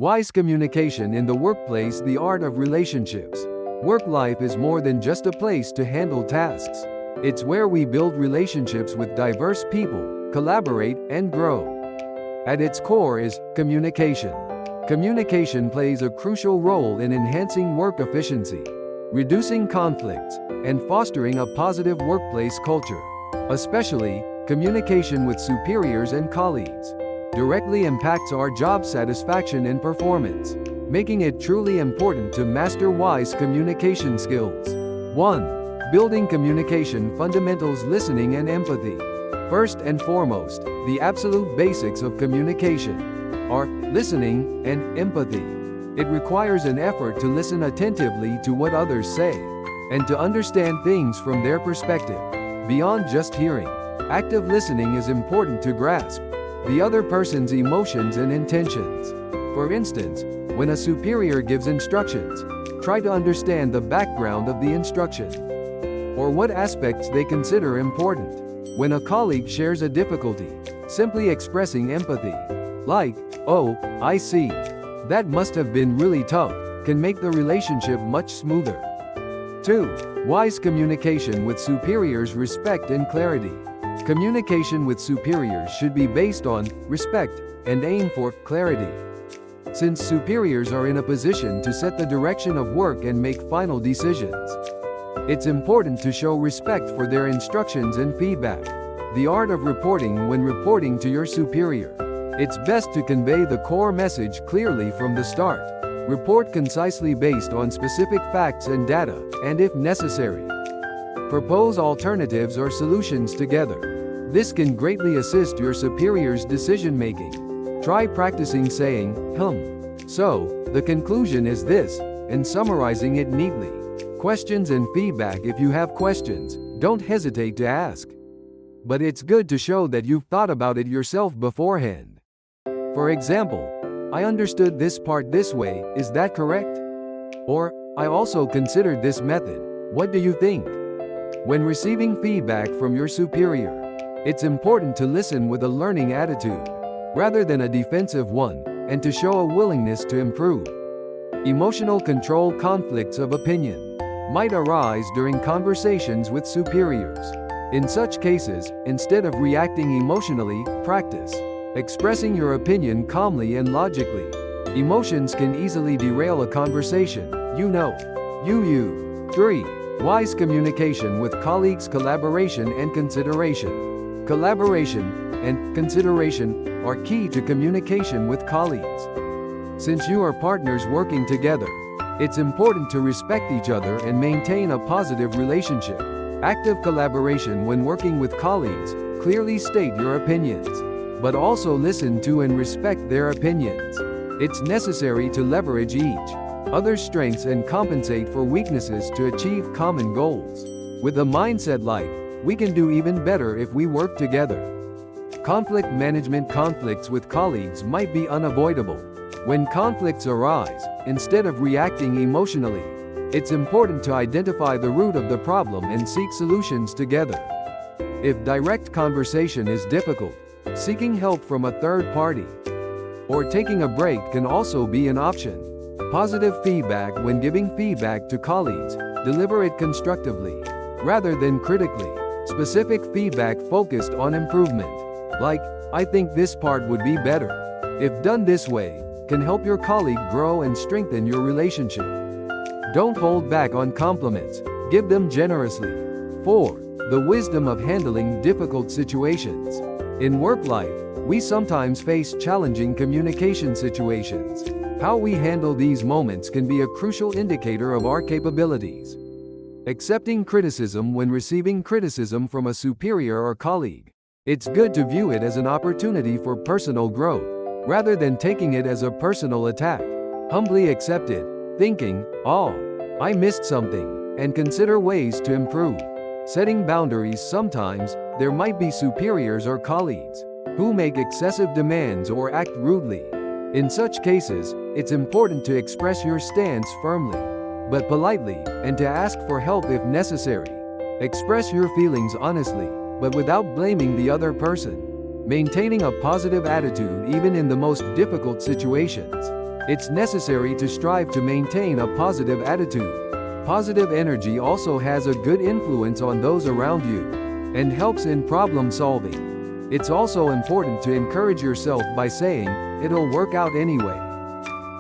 Wise communication in the workplace, the art of relationships. Work life is more than just a place to handle tasks. It's where we build relationships with diverse people, collaborate, and grow. At its core is communication. Communication plays a crucial role in enhancing work efficiency, reducing conflicts, and fostering a positive workplace culture. Especially, communication with superiors and colleagues directly impacts our job satisfaction and performance, making it truly important to master wise communication skills. 1. Building communication fundamentals: listening and empathy. First and foremost, the absolute basics of communication are listening and empathy. It requires an effort to listen attentively to what others say, and to understand things from their perspective, beyond just hearing. Active listening is important to grasp the other person's emotions and intentions. For instance, when a superior gives instructions, try to understand the background of the instruction, or what aspects they consider important. When a colleague shares a difficulty, simply expressing empathy, like, "Oh, I see. That must have been really tough," can make the relationship much smoother. 2. Wise communication with superiors: respect and clarity. Communication with superiors should be based on respect and aim for clarity. Since superiors are in a position to set the direction of work and make final decisions, it's important to show respect for their instructions and feedback. The art of reporting: when reporting to your superior, it's best to convey the core message clearly from the start. Report concisely based on specific facts and data, and if necessary, propose alternatives or solutions together. This can greatly assist your superior's decision-making. Try practicing saying, "So, the conclusion is this," and summarizing it neatly. Questions and feedback: if you have questions, don't hesitate to ask. But it's good to show that you've thought about it yourself beforehand. For example, "I understood this part this way, is that correct?" Or, "I also considered this method, what do you think?" When receiving feedback from your superior, it's important to listen with a learning attitude, rather than a defensive one, and to show a willingness to improve. Emotional control: conflicts of opinion might arise during conversations with superiors. In such cases, instead of reacting emotionally, practice expressing your opinion calmly and logically. Emotions can easily derail a conversation, you know. 3. Wise communication with colleagues: collaboration and consideration. Collaboration and consideration are key to communication with colleagues. Since you are partners working together, it's important to respect each other and maintain a positive relationship. Active collaboration: when working with colleagues, clearly state your opinions, but also listen to and respect their opinions. It's necessary to leverage each other's strengths and compensate for weaknesses to achieve common goals. With a mindset like, "We can do even better if we work together." Conflict management: conflicts with colleagues might be unavoidable. When conflicts arise, instead of reacting emotionally, it's important to identify the root of the problem and seek solutions together. If direct conversation is difficult, seeking help from a third party or taking a break can also be an option. Positive feedback: when giving feedback to colleagues, deliver it constructively, rather than critically. Specific feedback focused on improvement, like, "I think this part would be better, if done this way," can help your colleague grow and strengthen your relationship. Don't hold back on compliments, give them generously. 4. The wisdom of handling difficult situations. In work life, we sometimes face challenging communication situations. How we handle these moments can be a crucial indicator of our capabilities. Accepting criticism: when receiving criticism from a superior or colleague, it's good to view it as an opportunity for personal growth, rather than taking it as a personal attack. Humbly accept it, thinking, "Oh, I missed something," and consider ways to improve. Setting boundaries: sometimes, there might be superiors or colleagues who make excessive demands or act rudely. In such cases, it's important to express your stance firmly, but politely, and to ask for help if necessary. Express your feelings honestly, but without blaming the other person. Maintaining a positive attitude even in the most difficult situations It's necessary to strive to maintain a positive attitude. Positive energy also has a good influence on those around you and helps in problem solving. It's also important to encourage yourself by saying, "It'll work out anyway."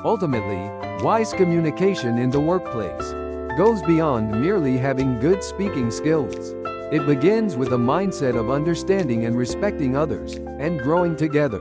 Ultimately, wise communication in the workplace goes beyond merely having good speaking skills. It begins with a mindset of understanding and respecting others, and growing together.